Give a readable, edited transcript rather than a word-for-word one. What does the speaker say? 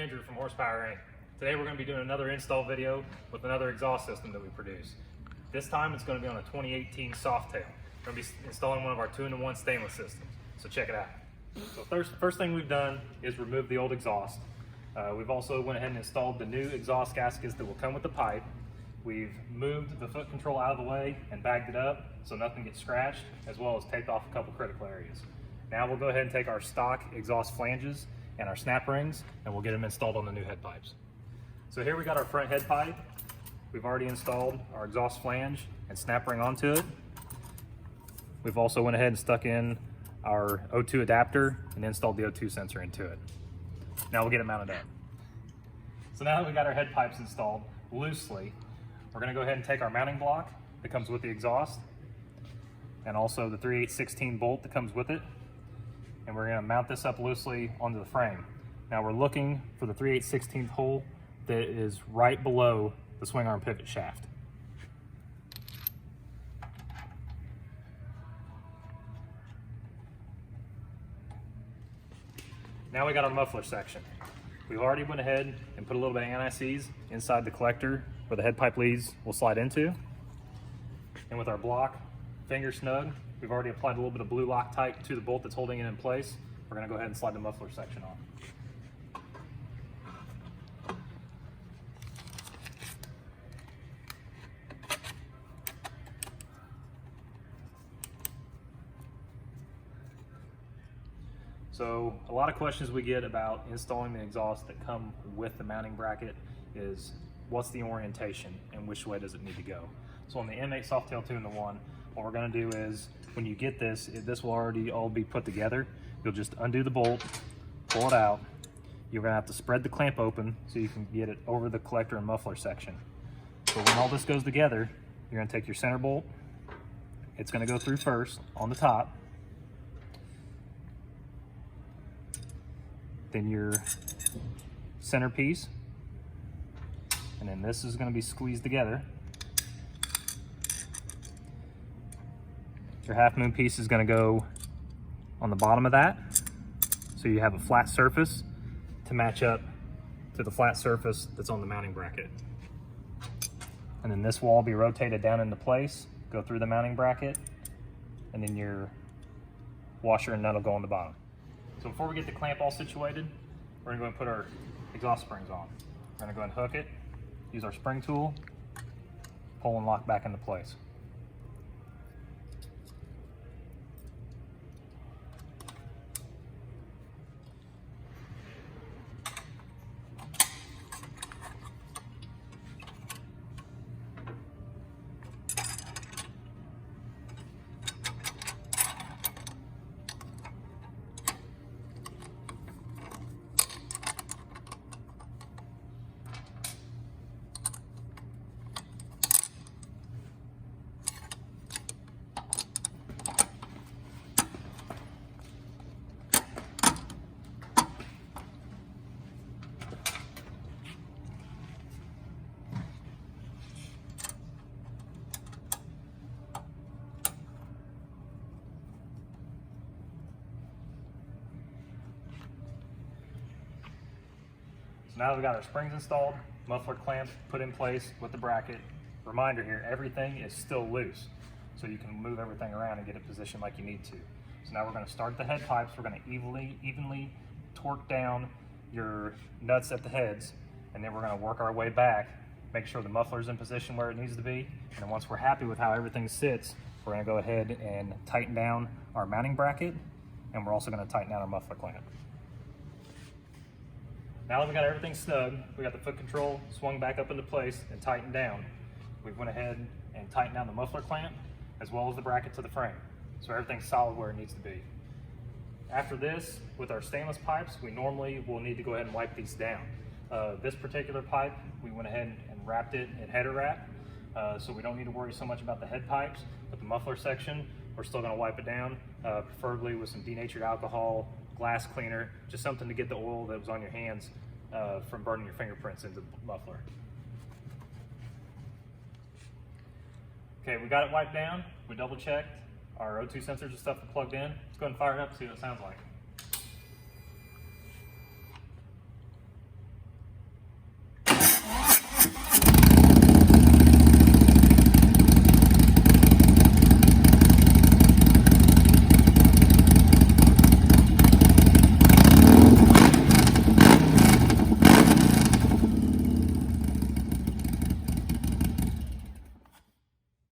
Andrew from Horsepower Inc. Today we're going to be doing another install video with another exhaust system that we produce. This time it's going to be on a 2018 Softail. We're going to be installing one of our 2-in-1 stainless systems. So check it out. So first thing we've done is remove the old exhaust. We've also went ahead and installed the new exhaust gaskets that will come with the pipe. We've moved the foot control out of the way and bagged it up so nothing gets scratched, as well as taped off a couple critical areas. Now we'll go ahead and take our stock exhaust flanges and our snap rings, and we'll get them installed on the new head pipes. So here we got our front head pipe. We've already installed our exhaust flange and snap ring onto it. We've also went ahead and stuck in our O2 adapter and installed the O2 sensor into it. Now we'll get it mounted up. So now that we got our head pipes installed loosely, we're going to go ahead and take our mounting block that comes with the exhaust and also the 3/8/16 bolt that comes with it, and we're going to mount this up loosely onto the frame. Now we're looking for the 3/8/16 hole that is right below the swing arm pivot shaft. Now we got our muffler section. We've already went ahead and put a little bit of anti-seize inside the collector where the head pipe leads will slide into. And with our block finger snug, we've already applied a little bit of blue Loctite to the bolt that's holding it in place. We're going to go ahead and slide the muffler section on. So a lot of questions we get about installing the exhaust that come with the mounting bracket is what's the orientation and which way does it need to go. So on the M8 Softail 2-in-1, what we're going to do is when you get this, this will already all be put together. You'll just undo the bolt, pull it out. You're going to have to spread the clamp open so you can get it over the collector and muffler section. So when all this goes together, you're going to take your center bolt. It's going to go through first on the top. Then your centerpiece, and then this is going to be squeezed together. Your half moon piece is going to go on the bottom of that, so you have a flat surface to match up to the flat surface that's on the mounting bracket. And then this will all be rotated down into place, go through the mounting bracket, and then your washer and nut will go on the bottom. So before we get the clamp all situated, we're going to go and put our exhaust springs on. We're going to go and hook it, use our spring tool, pull and lock back into place. So now that we've got our springs installed, muffler clamp put in place with the bracket. Reminder here, everything is still loose, so you can move everything around and get it positioned like you need to. So now we're going to start the head pipes. We're going to evenly torque down your nuts at the heads, and then we're going to work our way back, make sure the muffler's in position where it needs to be, and then once we're happy with how everything sits, we're going to go ahead and tighten down our mounting bracket, and we're also going to tighten down our muffler clamp. Now that we got everything snug, we got the foot control swung back up into place and tightened down. We went ahead and tightened down the muffler clamp as well as the bracket to the frame. So everything's solid where it needs to be. After this, with our stainless pipes, we normally will need to go ahead and wipe these down. This particular pipe, we went ahead and wrapped it in header wrap, so we don't need to worry so much about the head pipes, but the muffler section, we're still gonna wipe it down, preferably with some denatured alcohol, glass cleaner, just something to get the oil that was on your hands from burning your fingerprints into the muffler. Okay, we got it wiped down. We double checked. Our O2 sensors and stuff are plugged in. Let's go ahead and fire it up and see what it sounds like.